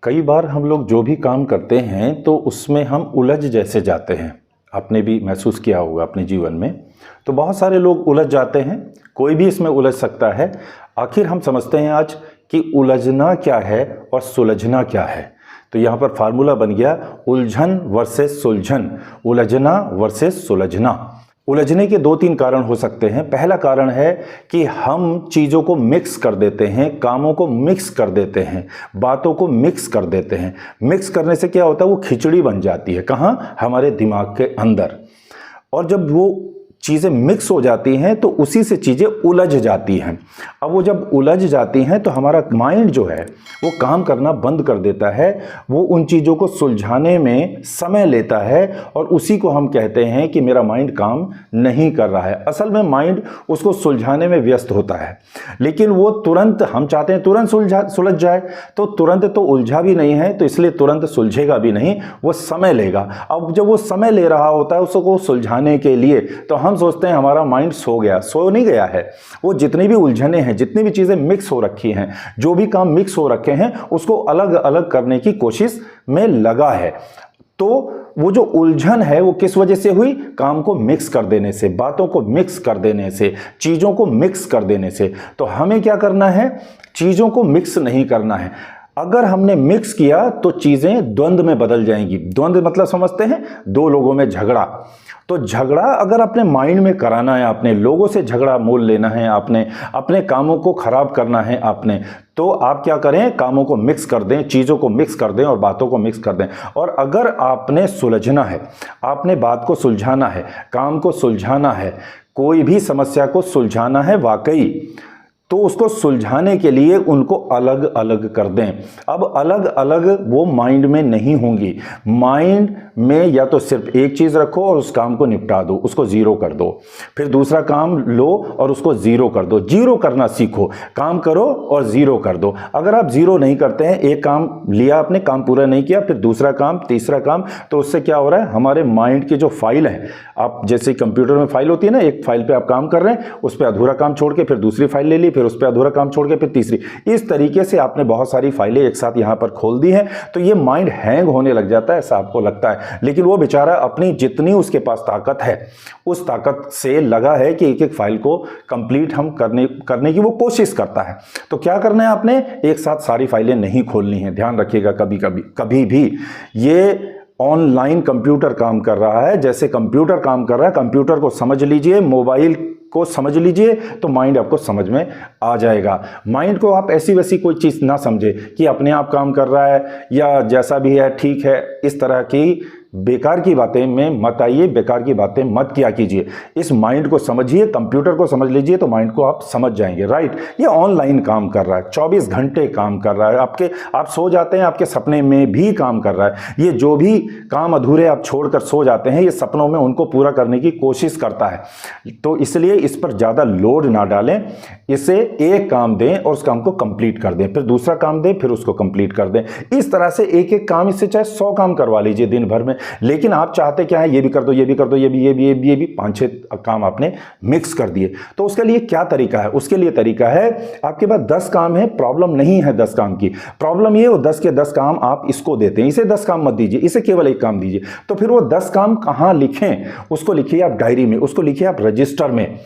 कई बार हम लोग जो भी काम करते हैं तो उसमें हम उलझ जैसे जाते हैं। आपने भी महसूस किया होगा अपने जीवन में। तो बहुत सारे लोग उलझ जाते हैं, कोई भी इसमें उलझ सकता है। आखिर हम समझते हैं आज कि उलझना क्या है और सुलझना क्या है। तो यहाँ पर फार्मूला बन गया उलझन वर्सेस सुलझन, उलझना वर्सेस सुलझना। उलझने के दो तीन कारण हो सकते हैं। पहला कारण है कि हम चीज़ों को मिक्स कर देते हैं, कामों को मिक्स कर देते हैं, बातों को मिक्स कर देते हैं। मिक्स करने से क्या होता है, वो खिचड़ी बन जाती है। कहाँ? हमारे दिमाग के अंदर। और जब वो चीज़ें मिक्स हो जाती हैं तो उसी से चीज़ें उलझ जाती हैं। अब वो जब उलझ जाती हैं तो हमारा माइंड जो है वो काम करना बंद कर देता है। वो उन चीज़ों को सुलझाने में समय लेता है और उसी को हम कहते हैं कि मेरा माइंड काम नहीं कर रहा है। असल में माइंड उसको सुलझाने में व्यस्त होता है, लेकिन वो तुरंत, हम चाहते हैं तुरंत सुलझ जाए, तो तुरंत तो उलझा भी नहीं है, तो इसलिए तुरंत सुलझेगा भी नहीं, वो समय लेगा। अब जब वो समय ले रहा होता है उसको सुलझाने के लिए, तो हम सोचते हैं हमारा माइंड सो गया। सो नहीं गया है, वो जितनी भी उलझने हैं, जितनी भी चीजें मिक्स हो रखी हैं, जो भी काम मिक्स हो रखे हैं, उसको अलग अलग करने की कोशिश में लगा है। तो वो जो उलझन है वो किस वजह से हुई? काम को मिक्स कर देने से, बातों को मिक्स कर देने से, चीजों को मिक्स कर देने से। तो हमें क्या करना है? चीजों को मिक्स नहीं करना है। अगर हमने मिक्स किया तो चीजें द्वंद्व में बदल जाएंगी। द्वंद्व मतलब समझते हैं? दो लोगों में झगड़ा। तो झगड़ा अगर अपने माइंड में कराना है, अपने लोगों से झगड़ा मोल लेना है, आपने अपने कामों को खराब करना है आपने, तो आप क्या करें? कामों को मिक्स कर दें, चीज़ों को मिक्स कर दें और बातों को मिक्स कर दें। और अगर आपने सुलझना है, आपने बात को सुलझाना है, काम को सुलझाना है, कोई भी समस्या को सुलझाना है वाकई, तो उसको सुलझाने के लिए उनको अलग अलग कर दें। अब अलग अलग वो माइंड में नहीं होंगी। माइंड में या तो सिर्फ एक चीज़ रखो और उस काम को निपटा दो, उसको ज़ीरो कर दो। फिर दूसरा काम लो और उसको ज़ीरो कर दो। ज़ीरो करना सीखो, काम करो और ज़ीरो कर दो। अगर आप ज़ीरो नहीं करते हैं, एक काम लिया आपने, काम पूरा नहीं किया, फिर दूसरा काम, तीसरा काम, तो उससे क्या हो रहा है? हमारे माइंड की जो फाइल है, आप जैसे कंप्यूटर में फाइल होती है ना, एक फाइल पर आप काम कर रहे हैं, उस पर अधूरा काम छोड़ के फिर दूसरी फाइल ले ली, फिर उस पर अधूरा काम छोड़ के फिर तीसरी। इस तरीके से आपने बहुत सारी फाइलें एक साथ यहां पर खोल दी हैं, तो ये माइंड हैंग होने लग जाता है, ऐसा आपको लगता है। लेकिन वो बेचारा अपनी जितनी उसके पास ताकत है, उस ताकत से लगा है कि एक एक फाइल को कंप्लीट हम करने की वो कोशिश करता है। तो क्या करना है आपने? एक साथ सारी फाइलें नहीं खोलनी है। ध्यान रखिएगा, कभी भी ये ऑनलाइन कंप्यूटर काम कर रहा है। जैसे कंप्यूटर काम कर रहा है, कंप्यूटर को समझ लीजिए, मोबाइल को समझ लीजिए, तो माइंड आपको समझ में आ जाएगा। माइंड को आप ऐसी वैसी कोई चीज़ ना समझे कि अपने आप काम कर रहा है या जैसा भी है ठीक है। इस तरह की बेकार की बातें में मत आइए, बेकार की बातें मत किया कीजिए। इस माइंड को समझिए, कंप्यूटर को समझ लीजिए, तो माइंड को आप समझ जाएंगे। राइट, ये ऑनलाइन काम कर रहा है, 24 घंटे काम कर रहा है। आप सो जाते हैं, आपके सपने में भी काम कर रहा है। ये जो भी काम अधूरे आप छोड़कर सो जाते हैं, ये सपनों में उनको पूरा करने की कोशिश करता है। तो इसलिए इस पर ज़्यादा लोड ना डालें, इसे एक काम दें और उस काम को कंप्लीट कर दें, फिर दूसरा काम दें, फिर उसको कंप्लीट कर दें। इस तरह से एक एक काम, इससे चाहे 100 काम करवा लीजिए दिन भर में। लेकिन आप चाहते क्या है? ये भी कर दो, ये भी कर दो, ये भी 5-6 काम आपने मिक्स कर दिए। तो उसके लिए क्या तरीका है? उसके लिए तरीका है, आपके पास 10 काम है, प्रॉब्लम नहीं है 10 काम की। प्रॉब्लम ये हो 10 के 10 काम आप इसको देते हैं, इसे 10 काम मत दीजिए, इसे केवल एक काम दीजिए। तो फिर वो 10 काम कहां लिखें? उसको लिखिए आप डायरी में, उसको लिखिए आप रजिस्टर में।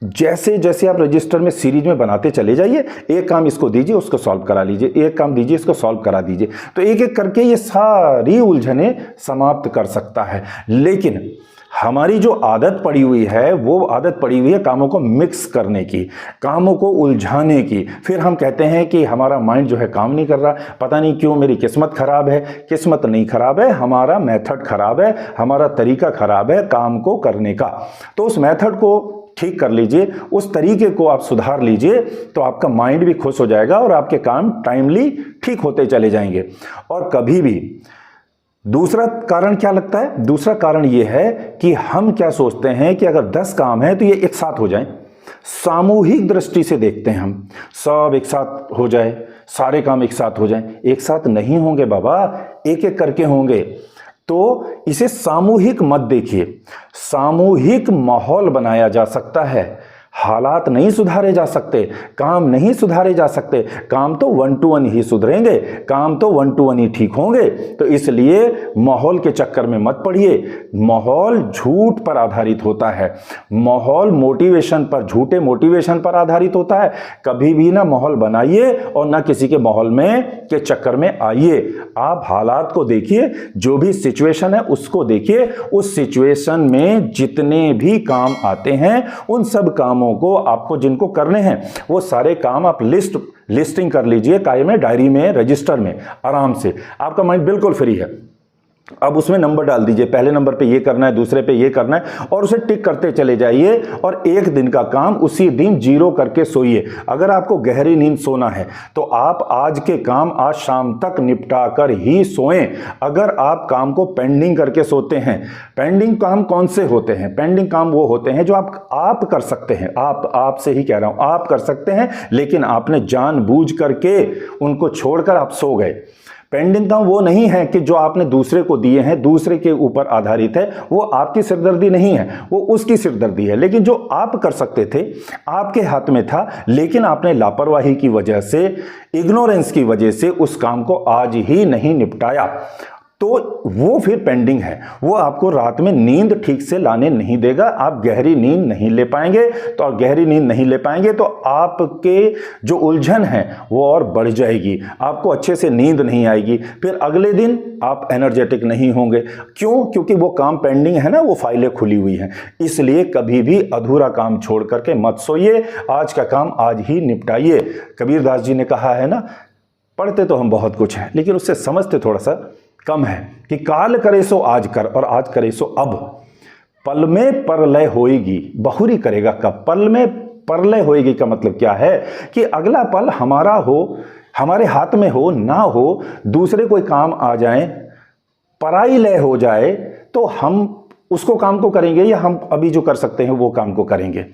जैसे जैसे आप रजिस्टर में सीरीज में बनाते चले जाइए, एक काम इसको दीजिए, उसको सॉल्व करा लीजिए, एक काम दीजिए, इसको सॉल्व करा दीजिए। तो एक एक करके ये सारी उलझने समाप्त कर सकता है। लेकिन हमारी जो आदत पड़ी हुई है, वो आदत पड़ी हुई है कामों को मिक्स करने की, कामों को उलझाने की। फिर हम कहते हैं कि हमारा माइंड जो है काम नहीं कर रहा, पता नहीं क्यों, मेरी किस्मत खराब है। किस्मत नहीं खराब है, हमारा मेथड खराब है, हमारा तरीका खराब है काम को करने का। तो उस मेथड को ठीक कर लीजिए, उस तरीके को आप सुधार लीजिए, तो आपका माइंड भी खुश हो जाएगा और आपके काम टाइमली ठीक होते चले जाएंगे। और कभी भी दूसरा कारण क्या लगता है? दूसरा कारण यह है कि हम क्या सोचते हैं कि अगर 10 काम है तो ये एक साथ हो जाएं। सामूहिक दृष्टि से देखते हैं हम, सब एक साथ हो जाए, सारे काम एक साथ हो जाएं। एक साथ नहीं होंगे बाबा, एक एक करके होंगे। तो इसे सामूहिक मत देखिए, सामूहिक माहौल बनाया जा सकता है। हालात नहीं सुधारे जा सकते, काम नहीं सुधारे जा सकते, काम तो 1 to 1 ही सुधरेंगे, काम तो 1 to 1 ही ठीक होंगे। तो इसलिए माहौल के चक्कर में मत पड़िए। माहौल झूठ पर आधारित होता है, माहौल मोटिवेशन पर, झूठे मोटिवेशन पर आधारित होता है। कभी भी ना माहौल बनाइए और ना किसी के माहौल में के चक्कर में आइए। आप हालात को देखिए, जो भी सिचुएशन है उसको देखिए, उस सिचुएशन में जितने भी काम आते हैं उन सब कामों को आपको जिनको करने हैं वो सारे काम आप लिस्टिंग कर लीजिए, काय में, डायरी में, रजिस्टर में, आराम से। आपका माइंड बिल्कुल फ्री है। अब उसमें नंबर डाल दीजिए, पहले नंबर पे ये करना है, दूसरे पे ये करना है, और उसे टिक करते चले जाइए और एक दिन का काम उसी दिन 0 करके सोइए। अगर आपको गहरी नींद सोना है तो आप आज के काम आज शाम तक निपटा कर ही सोएं। अगर आप काम को पेंडिंग करके सोते हैं, पेंडिंग काम कौन से होते हैं? पेंडिंग काम वो होते हैं जो आप कर सकते हैं, आपसे ही कह रहा हूं, आप कर सकते हैं, लेकिन आपने जानबूझ करके उनको छोड़कर आप सो गए। पेंडिंग काम वो नहीं है कि जो आपने दूसरे को दिए हैं, दूसरे के ऊपर आधारित है, वो आपकी सिरदर्दी नहीं है, वो उसकी सिरदर्दी है। लेकिन जो आप कर सकते थे, आपके हाथ में था, लेकिन आपने लापरवाही की वजह से, इग्नोरेंस की वजह से उस काम को आज ही नहीं निपटाया, तो वो फिर पेंडिंग है। वो आपको रात में नींद ठीक से लाने नहीं देगा, आप गहरी नींद नहीं ले पाएंगे। तो गहरी नींद नहीं ले पाएंगे तो आपके जो उलझन है वो और बढ़ जाएगी, आपको अच्छे से नींद नहीं आएगी, फिर अगले दिन आप एनर्जेटिक नहीं होंगे। क्यों? क्योंकि वो काम पेंडिंग है ना, वो फाइलें खुली हुई हैं। इसलिए कभी भी अधूरा काम छोड़ करके मत सोइए, आज का काम आज ही निपटाइए। कबीरदास जी ने कहा है ना, पढ़ते तो हम बहुत कुछ हैं लेकिन उससे समझते थोड़ा सा कम है, कि काल करे सो आज कर और आज करे सो अब, पल में परलय होएगी, बहुरी करेगा कब। पल में परलय होएगी का मतलब क्या है कि अगला पल हमारा हो, हमारे हाथ में हो ना हो, दूसरे कोई काम आ जाए, पराई लय हो जाए, तो हम उसको काम को करेंगे या हम अभी जो कर सकते हैं वो काम को करेंगे।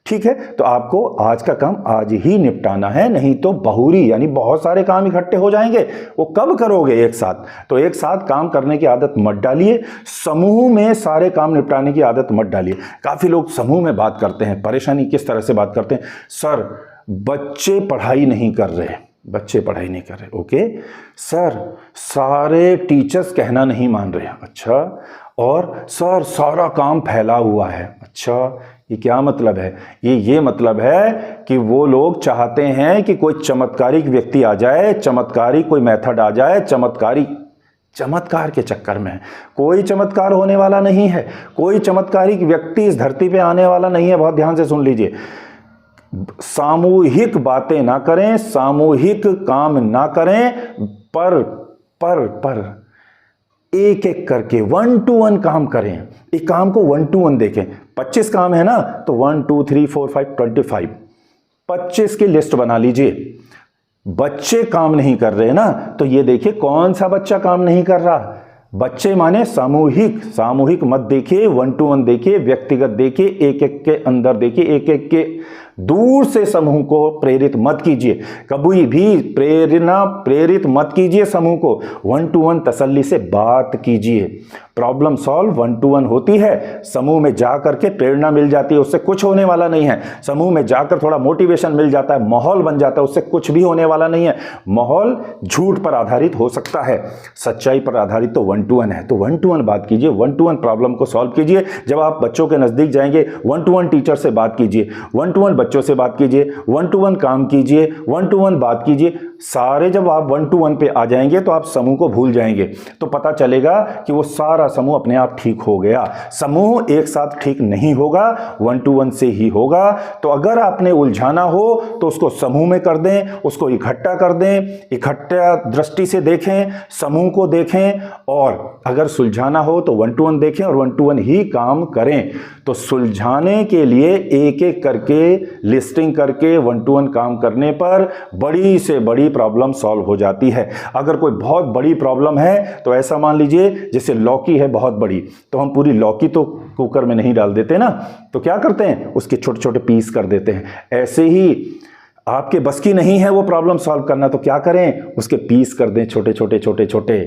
ठीक है, तो आपको आज का काम आज ही निपटाना है, नहीं तो बहुरी यानी बहुत सारे काम इकट्ठे हो जाएंगे। वो कब करोगे? एक साथ। तो एक साथ काम करने की आदत मत डालिए, समूह में सारे काम निपटाने की आदत मत डालिए। काफी लोग समूह में बात करते हैं, परेशानी किस तरह से बात करते हैं, सर बच्चे पढ़ाई नहीं कर रहे, बच्चे पढ़ाई नहीं कर रहे, ओके सर, सारे टीचर्स कहना नहीं मान रहे, अच्छा, और सर सारा काम फैला हुआ है, अच्छा। ये क्या मतलब है? ये मतलब है कि वो लोग चाहते हैं कि कोई चमत्कारिक व्यक्ति आ जाए, चमत्कारी कोई मेथड आ जाए, चमत्कार के चक्कर में कोई चमत्कार होने वाला नहीं है, कोई चमत्कारिक व्यक्ति इस धरती पे आने वाला नहीं है। बहुत ध्यान से सुन लीजिए, सामूहिक बातें ना करें, सामूहिक काम ना करें, पर एक एक करके 1 to 1 काम करें। एक काम को 1 to 1 देखें। 25 काम है ना, तो 1 2 3 4 5 25, 25 की लिस्ट बना लीजिए। बच्चे काम नहीं कर रहे ना, तो ये देखिए कौन सा बच्चा काम नहीं कर रहा। बच्चे माने सामूहिक मत देखिए, 1 to 1 देखिए, व्यक्तिगत देखिए, एक एक के अंदर देखिए, एक एक के दूर से समूह को प्रेरित मत कीजिए, कभी भी प्रेरित मत कीजिए समूह को। 1 to 1 तसल्ली से बात कीजिए। प्रॉब्लम सॉल्व 1 to 1 होती है, समूह में जाकर के प्रेरणा मिल जाती है, उससे कुछ होने वाला नहीं है। समूह में जाकर थोड़ा मोटिवेशन मिल जाता है, माहौल बन जाता है, उससे कुछ भी होने वाला नहीं है। माहौल झूठ पर आधारित हो सकता है, सच्चाई पर आधारित तो 1 to 1 है। तो 1 to 1 बात कीजिए, 1 to 1 प्रॉब्लम को सॉल्व कीजिए। जब आप बच्चों के नजदीक जाएंगे, 1 to 1 टीचर से बात कीजिए, 1 to 1 बच्चों से बात कीजिए, 1 to 1 काम कीजिए, 1 to 1 बात कीजिए। सारे जब आप 1 to 1 पे आ जाएंगे तो आप समूह को भूल जाएंगे, तो पता चलेगा कि वो सारा समूह अपने आप ठीक हो गया। समूह एक साथ ठीक नहीं होगा, 1 to 1 से ही होगा। तो अगर आपने उलझाना हो तो उसको समूह में कर दें, उसको इकट्ठा कर दें, इकट्ठा दृष्टि से देखें, समूह को देखें, और अगर सुलझाना हो तो 1 to 1 देखें और 1 to 1 ही काम करें। तो सुलझाने के लिए एक एक करके लिस्टिंग करके 1 to 1 काम करने पर बड़ी से बड़ी प्रॉब्लम सॉल्व हो जाती है। अगर कोई बहुत बड़ी प्रॉब्लम है तो ऐसा मान लीजिए जैसे लौकी है बहुत बड़ी, तो हम पूरी लौकी तो कुकर में नहीं डाल देते ना, तो क्या करते हैं, उसके छोटे छोटे पीस कर देते हैं। ऐसे ही आपके बस की नहीं है वो प्रॉब्लम सॉल्व करना, तो क्या करें, उसके पीस कर दें, छोटे छोटे छोटे छोटे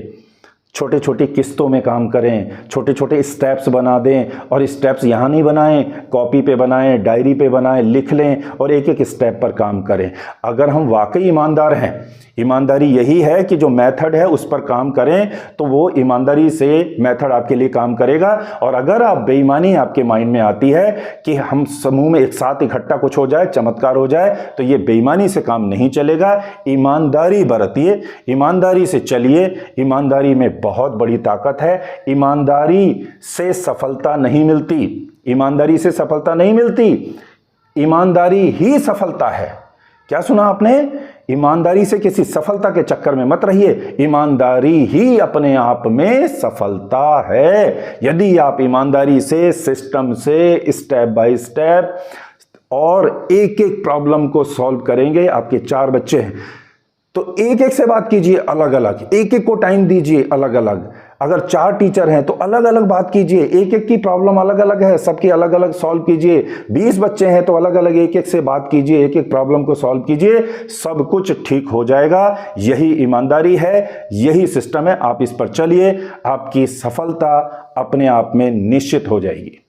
छोटे छोटे किस्तों में काम करें, छोटे छोटे स्टेप्स बना दें, और स्टेप्स यहाँ नहीं बनाएं, कॉपी पे बनाएं, डायरी पे बनाएं, लिख लें और एक एक स्टेप पर काम करें। अगर हम वाकई ईमानदार हैं, ईमानदारी यही है कि जो मेथड है उस पर काम करें, तो वो ईमानदारी से मेथड आपके लिए काम करेगा। और अगर आप बेईमानी आपके माइंड में आती है कि हम समूह में एक साथ इकट्ठा कुछ हो जाए, चमत्कार हो जाए, तो ये बेईमानी से काम नहीं चलेगा। ईमानदारी बरतिए, ईमानदारी से चलिए, ईमानदारी में बहुत बड़ी ताकत है। ईमानदारी से सफलता नहीं मिलती, ईमानदारी से सफलता नहीं मिलती, ईमानदारी ही सफलता है। क्या सुना आपने? ईमानदारी से किसी सफलता के चक्कर में मत रहिए, ईमानदारी ही अपने आप में सफलता है। यदि आप ईमानदारी से, सिस्टम से, स्टेप बाय स्टेप और एक एक प्रॉब्लम को सॉल्व करेंगे। आपके 4 बच्चे हैं तो एक एक से बात कीजिए अलग अलग, एक एक को टाइम दीजिए अलग अलग। अगर 4 टीचर हैं तो अलग अलग बात कीजिए, एक एक की प्रॉब्लम अलग अलग है, सबकी अलग अलग सॉल्व कीजिए। 20 बच्चे हैं तो अलग अलग एक एक से बात कीजिए, एक एक प्रॉब्लम को सॉल्व कीजिए, सब कुछ ठीक हो जाएगा। यही ईमानदारी है, यही सिस्टम है। आप इस पर चलिए, आपकी सफलता अपने आप में निश्चित हो जाएगी।